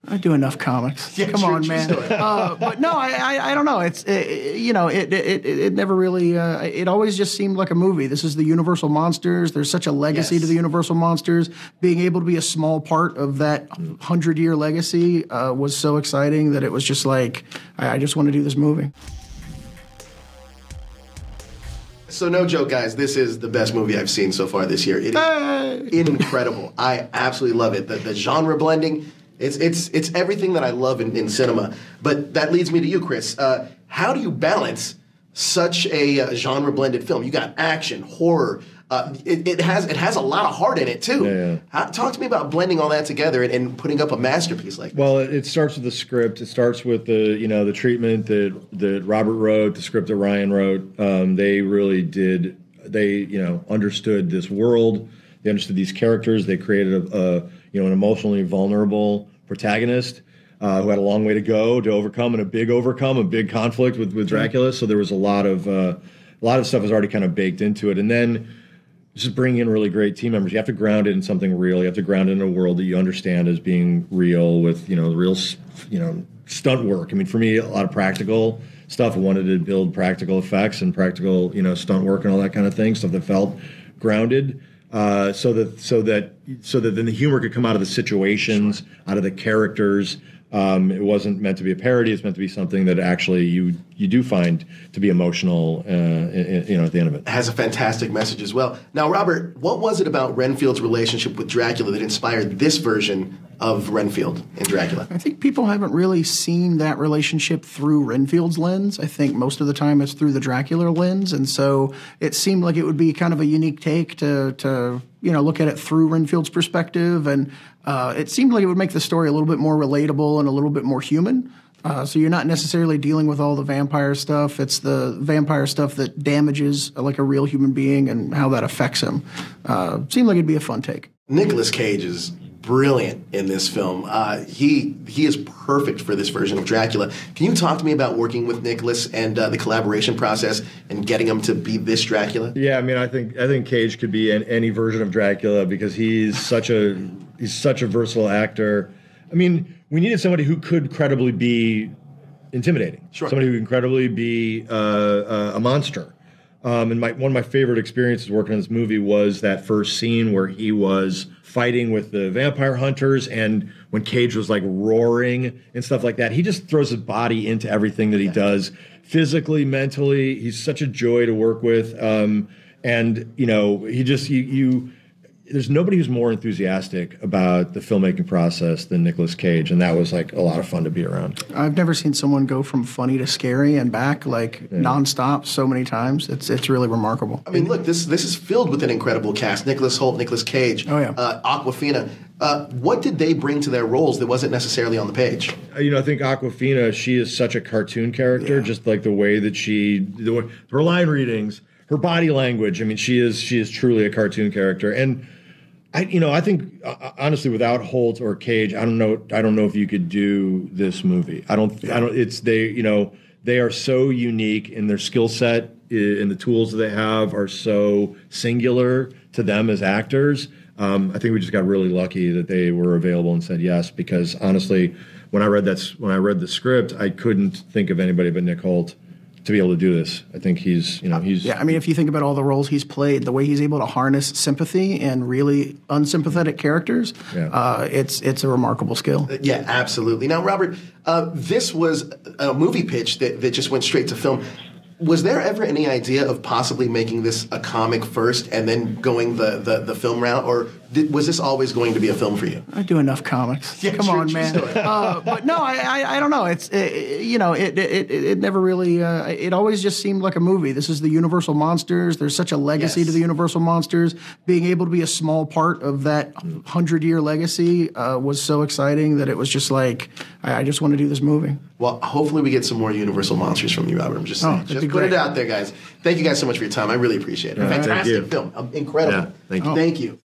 I do enough comics. Yeah, Come on, man. But no, I don't know. It never really. It always just seemed like a movie. This is the Universal Monsters. There's such a legacy to the Universal Monsters. Being able to be a small part of that 100-year legacy was so exciting that it was just like I just want to do this movie. So no joke, guys, this is the best movie I've seen so far this year. It is incredible. I absolutely love it. The genre blending, it's everything that I love in cinema. But that leads me to you, Chris. How do you balance such a genre-blended film? You got action, horror. It has a lot of heart in it too. Yeah. Talk to me about blending all that together and putting up a masterpiece like this. Well, it starts with the script. It starts with the treatment that Robert wrote, the script that Ryan wrote. They really did. They understood this world. They understood these characters. They created an emotionally vulnerable protagonist who had a long way to go to overcome, and a big conflict with Dracula. So there was a lot of stuff was already kind of baked into it, and then just bringing in really great team members. You have to ground it in something real. You have to ground it in a world that you understand as being real, with real stunt work. I mean, for me, a lot of practical stuff. I wanted to build practical effects and practical stunt work and all that kind of thing, stuff that felt grounded. So that then the humor could come out of the situations, out of the characters. It wasn't meant to be a parody. It's meant to be something that actually you do find to be emotional, at the end of it. It has a fantastic message as well. Now, Robert, what was it about Renfield's relationship with Dracula that inspired this version of Renfield in Dracula? I think people haven't really seen that relationship through Renfield's lens. I think most of the time it's through the Dracula lens, and so it seemed like it would be kind of a unique take to look at it through Renfield's perspective, and it seemed like it would make the story a little bit more relatable and a little bit more human. So you're not necessarily dealing with all the vampire stuff. It's the vampire stuff that damages like a real human being and how that affects him. Seemed like it'd be a fun take. Nicolas Cage is brilliant in this film. He is perfect for this version of Dracula. Can you talk to me about working with Nicolas and the collaboration process and getting him to be this Dracula? Yeah, I mean, I think Cage could be in any version of Dracula because he's such a versatile actor. I mean, we needed somebody who could credibly be intimidating. Sure. Somebody who could credibly be a monster. And one of my favorite experiences working on this movie was that first scene where he was fighting with the vampire hunters, and when Cage was like roaring and stuff like that. He just throws his body into everything that he does, physically, mentally. He's such a joy to work with, and he just there's nobody who's more enthusiastic about the filmmaking process than Nicolas Cage, and that was like a lot of fun to be around. I've never seen someone go from funny to scary and back nonstop so many times. It's really remarkable. I mean, look, this is filled with an incredible cast. Nicholas Hoult, Nicolas Cage, Awkwafina. What did they bring to their roles that wasn't necessarily on the page? I think Awkwafina, she is such a cartoon character, just like the way that her line readings, her body language. I mean, she is truly a cartoon character. And I think honestly, without Holt or Cage, I don't know if you could do this movie. They are so unique in their skill set, and the tools that they have are so singular to them as actors. I think we just got really lucky that they were available and said yes, because honestly, when I read the script, I couldn't think of anybody but Nick Holt to be able to do this. I think he's. Yeah, I mean, if you think about all the roles he's played, the way he's able to harness sympathy and really unsympathetic characters, it's a remarkable skill. Yeah, absolutely. Now, Robert, this was a movie pitch that just went straight to film. Was there ever any idea of possibly making this a comic first and then going the film route, or was this always going to be a film for you? I do enough comics. Yeah, Come on, man. But no, I don't know. It never really. It always just seemed like a movie. This is the Universal Monsters. There's such a legacy to the Universal Monsters. Being able to be a small part of that 100-year legacy was so exciting that it was just like I just want to do this movie. Well, hopefully we get some more Universal Monsters from you, Robert. I'm just saying. Just put it out there, guys. Thank you guys so much for your time. I really appreciate it. Fantastic film. Incredible. Yeah, thank you. Thank you.